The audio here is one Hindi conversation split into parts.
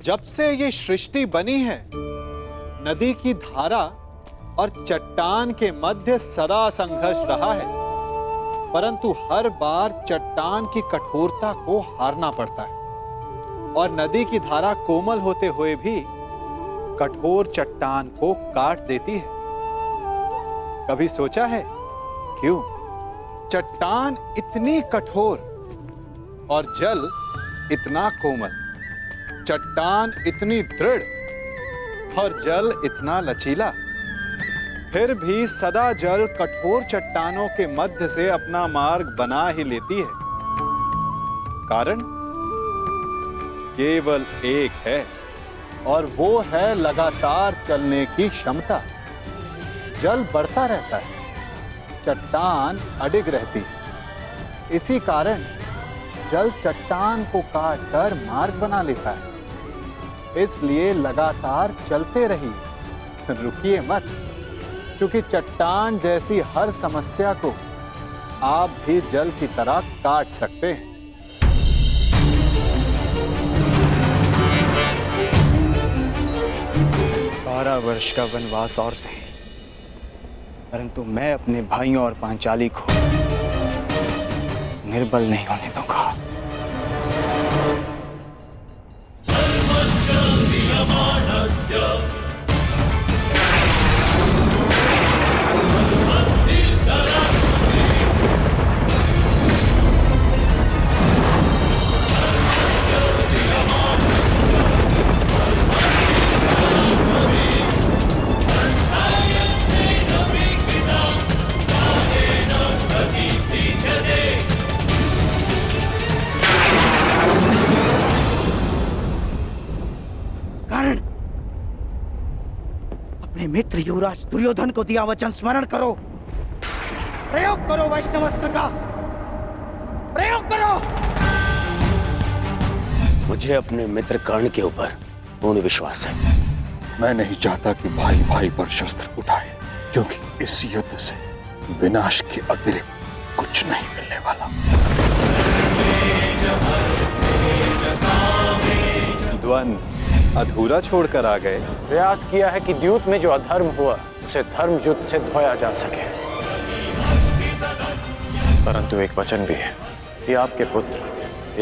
जब से ये सृष्टि बनी है, नदी की धारा और चट्टान के मध्य सदा संघर्ष रहा है, परंतु हर बार चट्टान की कठोरता को हारना पड़ता है और नदी की धारा कोमल होते हुए भी कठोर चट्टान को काट देती है। कभी सोचा है क्यों चट्टान इतनी कठोर और जल इतना कोमल, चट्टान इतनी दृढ़ और जल इतना लचीला, फिर भी सदा जल कठोर चट्टानों के मध्य से अपना मार्ग बना ही लेती है? कारण केवल एक है और वो है लगातार चलने की क्षमता। जल बढ़ता रहता है, चट्टान अडिग रहती है। इसी कारण जल चट्टान को काटकर मार्ग बना लेता है। इसलिए लगातार चलते रहिए, रुकिए मत, क्योंकि चट्टान जैसी हर समस्या को आप भी जल की तरह काट सकते हैं। 12 वर्ष का वनवास और सही, परंतु मैं अपने भाइयों और पांचाली को निर्बल नहीं होने दूंगा। मित्र युवराज दुर्योधन को दिया वचन स्मरण करो। प्रयोग करो वैष्णवास्त्र का, प्रयोग करो। मुझे अपने मित्र कर्ण के ऊपर पूर्ण विश्वास है। मैं नहीं चाहता कि भाई भाई पर शस्त्र उठाए, क्योंकि इस युद्ध से विनाश के अतिरिक्त कुछ नहीं मिलने वाला। द्वंद्व अधूरा छोड़कर आ गए। प्रयास किया है कि द्यूत में जो अधर्म हुआ उसे धर्म युद्ध से धोया जा सके, परंतु एक वचन भी है कि आपके पुत्र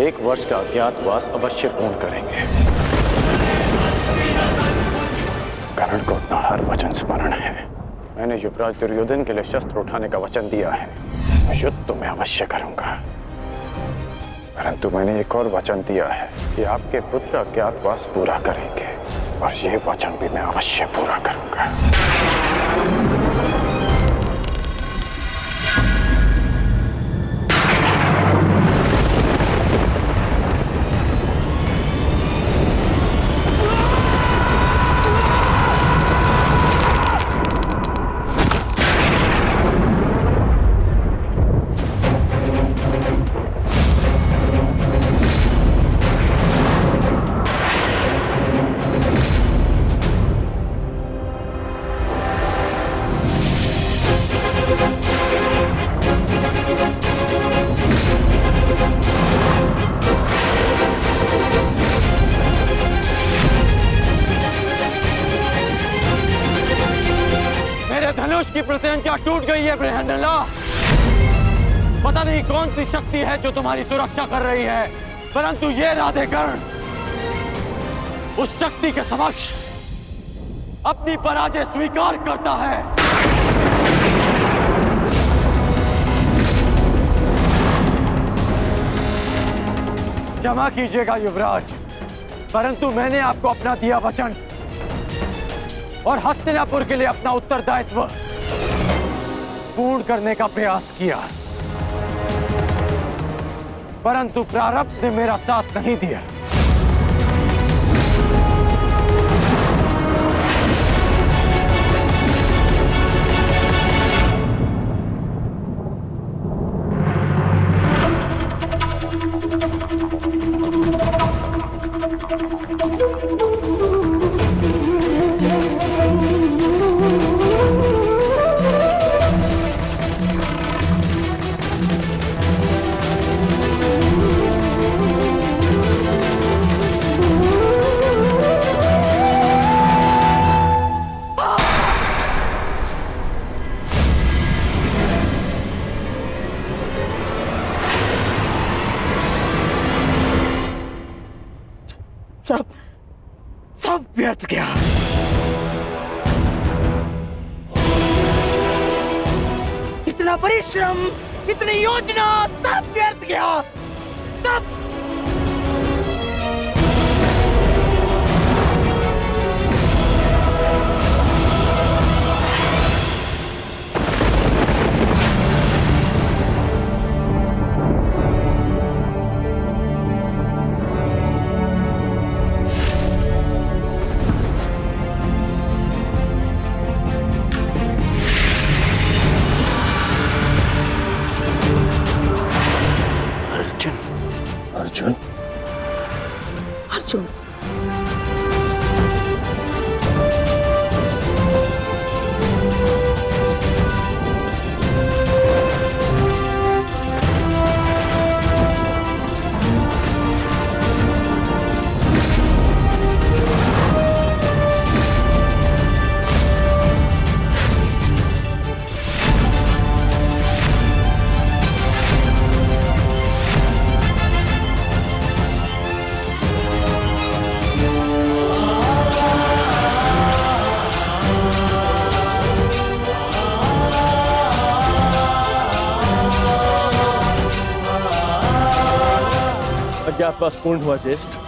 1 वर्ष का अज्ञातवास अवश्य पूर्ण करेंगे। कर्ण को अपना हर वचन स्मरण है। मैंने युवराज दुर्योधन के लिए शस्त्र उठाने का वचन दिया है। युद्ध तो मैं अवश्य करूंगा, परंतु मैंने एक और वचन दिया है कि आपके पुत्र अज्ञातवास पूरा करेंगे, और ये वचन भी मैं अवश्य पूरा करूंगा। धनुष की प्रत्यंचा टूट गई है बृहन्नला। पता नहीं कौन सी शक्ति है जो तुम्हारी सुरक्षा कर रही है, परंतु ये राधेकर्ण उस शक्ति के समक्ष अपनी पराजय स्वीकार करता है। क्षमा कीजिएगा युवराज, परंतु मैंने आपको अपना दिया वचन और हस्तिनापुर के लिए अपना उत्तरदायित्व पूर्ण करने का प्रयास किया, परंतु प्रारब्ध ने मेरा साथ नहीं दिया। सब व्यर्थ गया। इतना परिश्रम, इतनी योजना, सब व्यर्थ गया, सब। अर्जुन, अर्जुन, अज्ञातवास पूर्ण हुआ ज्येष्ठ।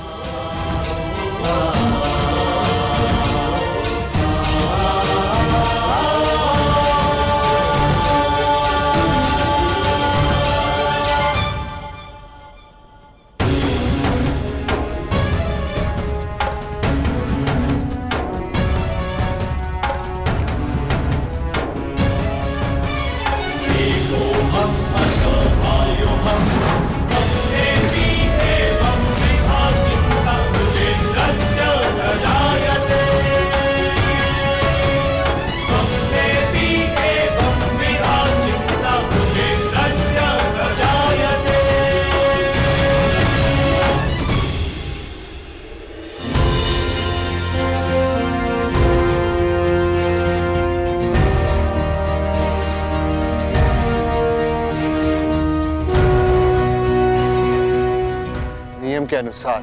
के अनुसार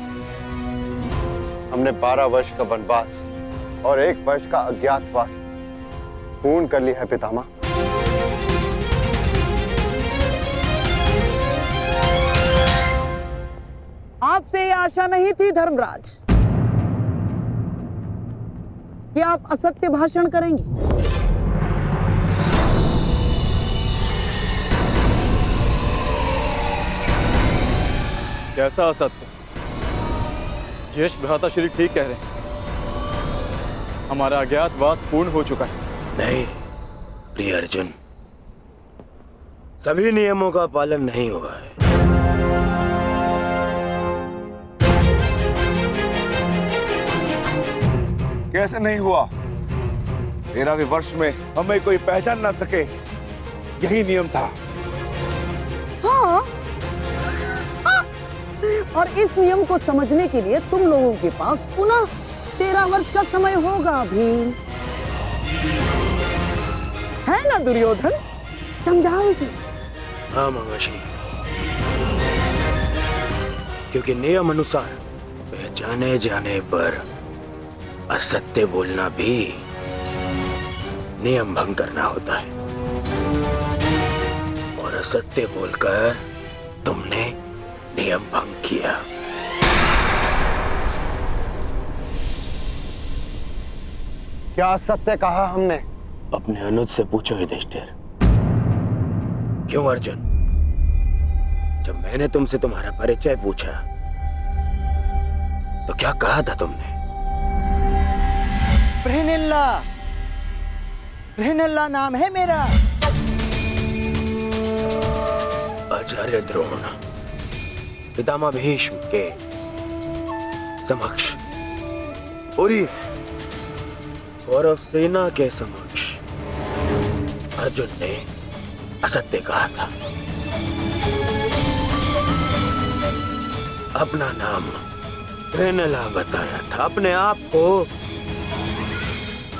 हमने 12 वर्ष का वनवास और 1 वर्ष का अज्ञातवास पूर्ण कर लिया है पितामह। आपसे ये आशा नहीं थी धर्मराज कि आप असत्य भाषण करेंगे। कैसा असत्य? ज्येष्ठ भ्राता श्री ठीक कह रहे हैं, हमारा अज्ञातवास पूर्ण हो चुका है। नहीं प्रिय अर्जुन, सभी नियमों का पालन नहीं हुआ है। कैसे नहीं हुआ? 13वें वर्ष में हमें कोई पहचान ना सके, यही नियम था। हाँ, और इस नियम को समझने के लिए तुम लोगों के पास पुनः 13 वर्ष का समय होगा भीम, है ना दुर्योधन? समझाओ इसे। हाँ मामाश्री, क्योंकि नियम अनुसार पहचाने जाने पर असत्य बोलना भी नियम भंग करना होता है, और असत्य बोलकर तुमने नियम भंग किया। क्या सत्य कहा हमने? अपने अनुज से पूछो युधिष्ठिर। क्यों अर्जुन, जब मैंने तुमसे तुम्हारा परिचय पूछा तो क्या कहा था तुमने? बृहनिल्ला, बृहनिल्ला नाम है मेरा। आचार्य द्रोण पितामह भीष्म के समक्ष, पूरी कौरव सेना के समक्ष अर्जुन ने असत्य कहा था। अपना नाम बृहनिल्ला बताया था, अपने आप को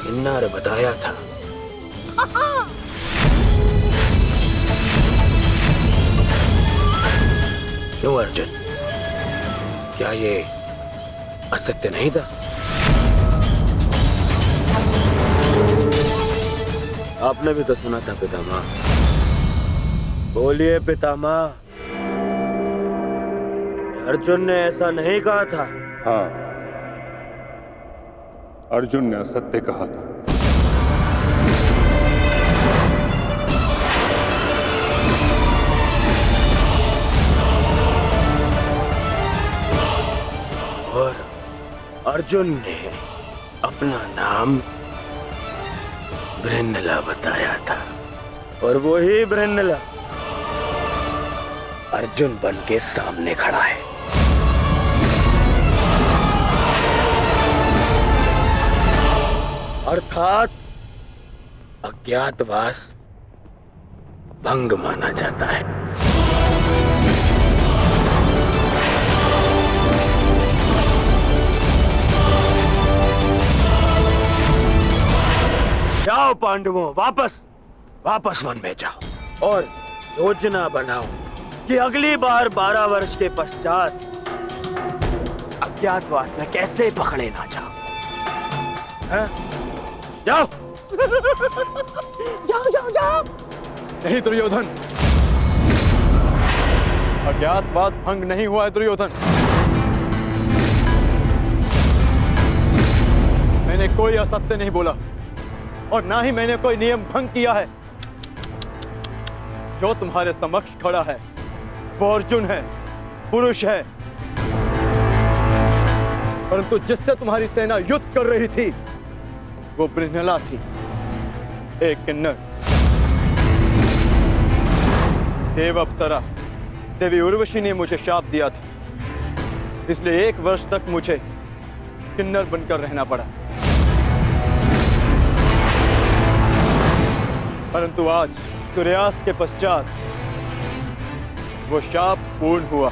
किन्नर बताया था। क्यों अर्जुन, क्या ये असत्य नहीं था। आपने भी तो सुना था पितामह। बोलिए पितामह, अर्जुन ने ऐसा नहीं कहा था। हाँ, अर्जुन ने असत्य कहा था। और अर्जुन ने अपना नाम बृहन्नला बताया था, और वही बृहन्नला अर्जुन बन के सामने खड़ा है। अर्थात अज्ञातवास भंग माना जाता है। जाओ पांडवों, वापस वन में जाओ और योजना बनाओ कि अगली बार 12 वर्ष के पश्चात अज्ञातवास में कैसे पकड़े ना जाओ। हैं? जाओ। जाओ। नहीं दुर्योधन, अज्ञातवास भंग नहीं हुआ है दुर्योधन। मैंने कोई असत्य नहीं बोला और ना ही मैंने कोई नियम भंग किया है। जो तुम्हारे समक्ष खड़ा है वो अर्जुन है, पुरुष है, परंतु जिससे तुम्हारी सेना युद्ध कर रही थी वो बृहन्नला थी, एक किन्नर। देव अप्सरा देवी उर्वशी ने मुझे शाप दिया था, इसलिए 1 वर्ष तक मुझे किन्नर बनकर रहना पड़ा। परंतु आज सूर्यास्त के पश्चात वो शाप पूर्ण हुआ।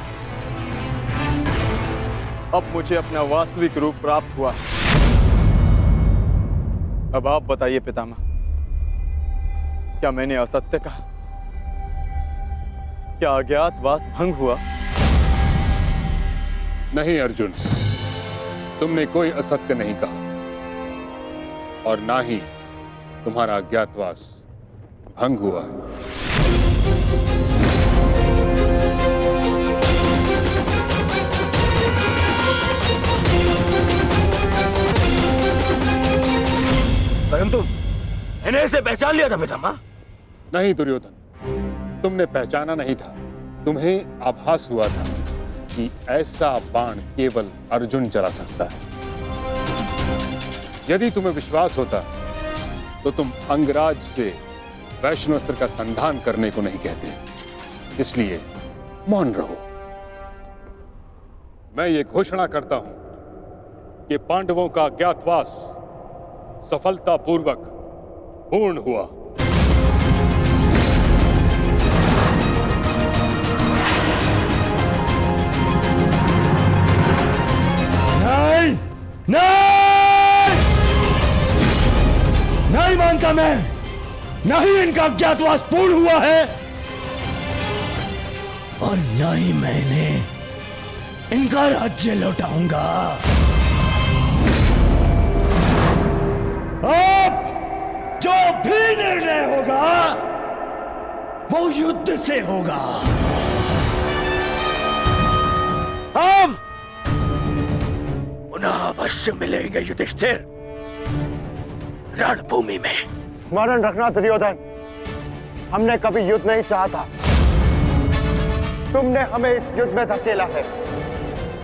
अब मुझे अपना वास्तविक रूप प्राप्त हुआ। अब आप बताइए पितामह, क्या मैंने असत्य कहा? क्या अज्ञातवास भंग हुआ? नहीं अर्जुन, तुमने कोई असत्य नहीं कहा और ना ही तुम्हारा अज्ञातवास भंग हुआ है। परंतु मैंने इसे पहचान लिया था पितामह। नहीं दुर्योधन, तुमने पहचाना नहीं था। तुम्हें आभास हुआ था कि ऐसा बाण केवल अर्जुन चला सकता है। यदि तुम्हें विश्वास होता तो तुम अंगराज से वैष्णवास्त्र का संधान करने को नहीं कहते। इसलिए मौन रहो। मैं ये घोषणा करता हूं कि पांडवों का अज्ञातवास सफलतापूर्वक पूर्ण हुआ। नहीं, नहीं मानता मैं। नहीं इनका अज्ञातवास पूर्ण हुआ है और न ही मैंने इनका राज्य लौटाऊंगा। अब जो भी निर्णय होगा वो युद्ध से होगा। हम पुनः अवश्य मिलेंगे युधिष्ठिर, रणभूमि में। स्मरण रखना दुर्योधन, हमने कभी युद्ध नहीं चाहा। तुमने हमें इस युद्ध में धकेला है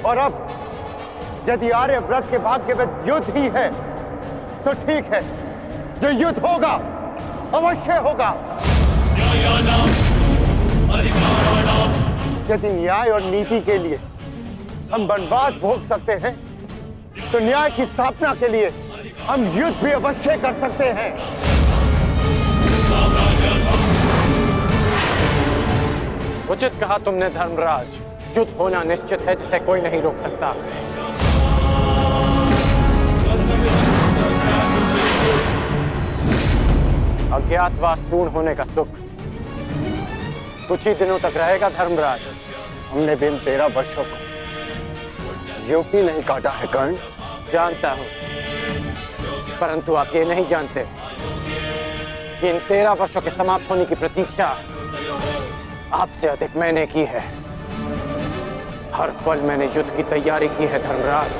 और अब यदि आर्यव्रत के भाग्य में युद्ध ही है तो ठीक है, जो युद्ध होगा अवश्य होगा। यदि न्याय और नीति के लिए हम वनवास भोग सकते हैं तो न्याय की स्थापना के लिए हम युद्ध भी अवश्य कर सकते हैं। उचित कहा तुमने धर्मराज। युद्ध होना निश्चित है जिसे कोई नहीं रोक सकता। अज्ञातवास पूर्ण होने का सुख कुछ ही दिनों तक रहेगा धर्मराज। हमने बिन 13 वर्षों को यूं ही नहीं काटा है कर्ण। जानता हूं, परंतु आप ये नहीं जानते कि इन 13 वर्षों के समाप्त होने की प्रतीक्षा आपसे अधिक मैंने की है। हर पल मैंने युद्ध की तैयारी की है धर्मराज।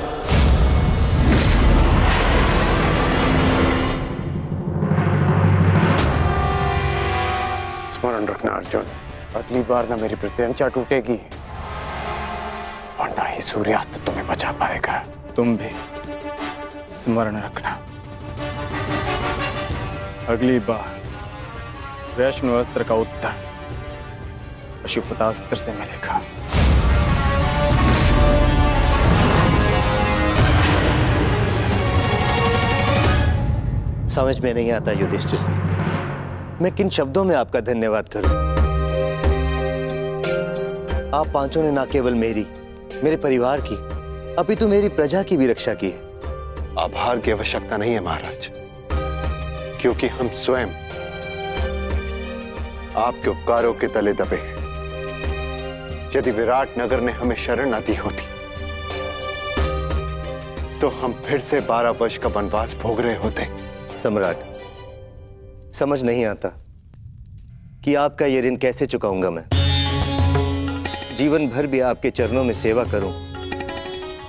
स्मरण रखना अर्जुन, अगली बार ना मेरी प्रत्यंचा टूटेगी और ना ही सूर्यास्त तुम्हें बचा पाएगा। तुम भी स्मरण रखना, अगली बार वैष्णव अस्त्र का उत्तर पशुपतास्त्र से मिलेगा। समझ में नहीं आता युधिष्ठिर, मैं किन शब्दों में आपका धन्यवाद करूं। आप पांचों ने ना केवल मेरी, मेरे परिवार की, अपितु मेरी प्रजा की भी रक्षा की है। आभार की आवश्यकता नहीं है महाराज, क्योंकि हम स्वयं आपके उपकारों के तले दबे हैं। यदि विराट नगर ने हमें शरण न दी होती तो हम फिर से 12 वर्ष का वनवास भोग रहे होते। सम्राट, समझ नहीं आता कि आपका ये ऋण कैसे चुकाऊंगा मैं। जीवन भर भी आपके चरणों में सेवा करूं,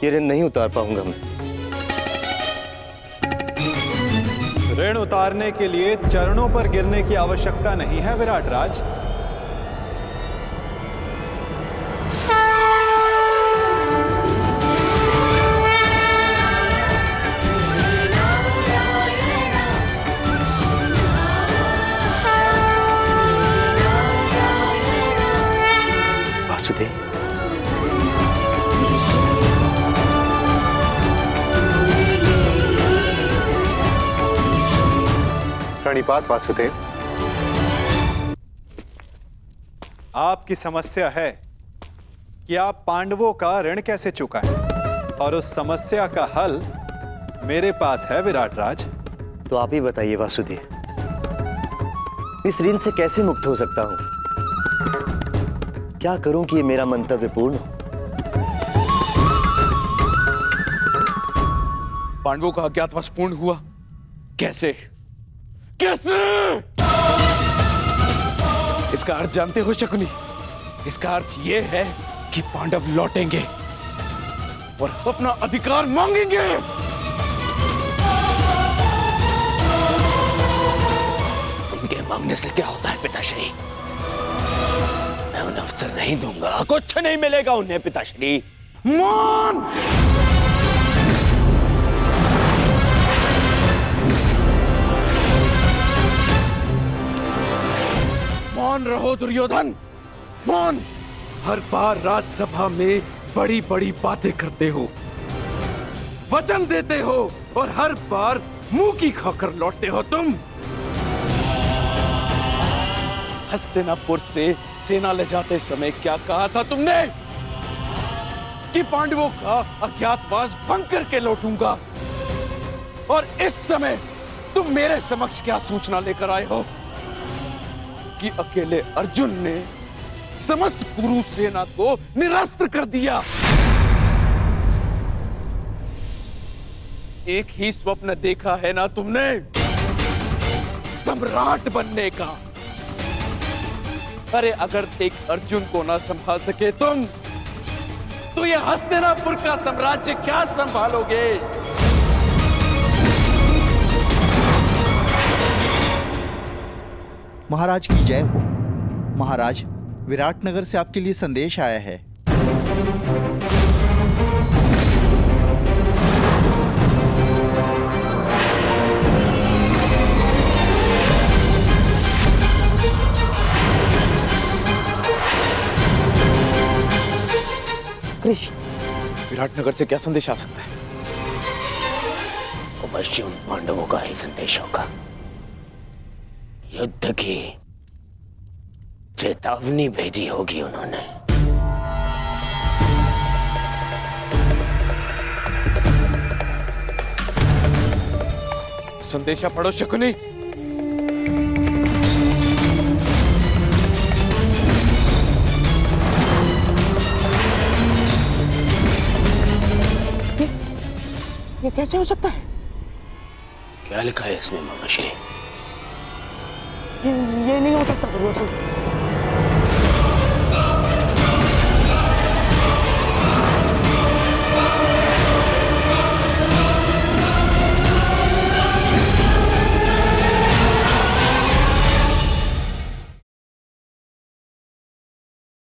ये ऋण नहीं उतार पाऊंगा मैं। ऋण उतारने के लिए चरणों पर गिरने की आवश्यकता नहीं है विराट राज। वासुदेव, प्रणिपात वासुदेव। आपकी समस्या है कि आप पांडवों का ऋण कैसे चुकाएं, और उस समस्या का हल मेरे पास है विराट राज। तो आप ही बताइए वासुदेव, इस ऋण से कैसे मुक्त हो सकता हूं? क्या करूं कि ये मेरा मंतव्य पूर्ण हो? पांडवों का अज्ञातवास पूर्ण हुआ कैसे? कैसे? इसका अर्थ जानते हो शकुनी? इसका अर्थ यह है कि पांडव लौटेंगे और अपना अधिकार मांगेंगे। उनके मांगने से क्या होता है पिताश्री? मैं उन्हें अवसर नहीं दूंगा, कुछ नहीं मिलेगा उन्हें पिताश्री। मान! मान रहो दुर्योधन, मान! हर बार राजसभा में बड़ी बड़ी बातें करते हो, वचन देते हो और हर बार मुंह की खाकर लौटते हो तुम। हस्तिनापुर से सेना ले जाते समय क्या कहा था तुमने? कि पांडवों का अज्ञातवास भंग करके लौटूंगा। और इस समय तुम मेरे समक्ष क्या सूचना लेकर आए हो? कि अकेले अर्जुन ने समस्त कुरु सेना को निरस्त्र कर दिया। एक ही स्वप्न देखा है ना तुमने, सम्राट बनने का। अरे अगर एक अर्जुन को ना संभाल सके तुम, तो ये हस्तिनापुर का साम्राज्य क्या संभालोगे? महाराज की जय हो। महाराज, विराटनगर से आपके लिए संदेश आया है। कृष्ण, विराटनगर से क्या संदेश आ सकता है? अवश्य उन पांडवों का ही संदेश होगा। युद्ध की चेतावनी भेजी होगी उन्होंने। संदेशा पढ़ो शकुनी। कैसे हो सकता है? क्या लिखा है इसमें मामा श्री? ये नहीं हो सकता दुर्योधन।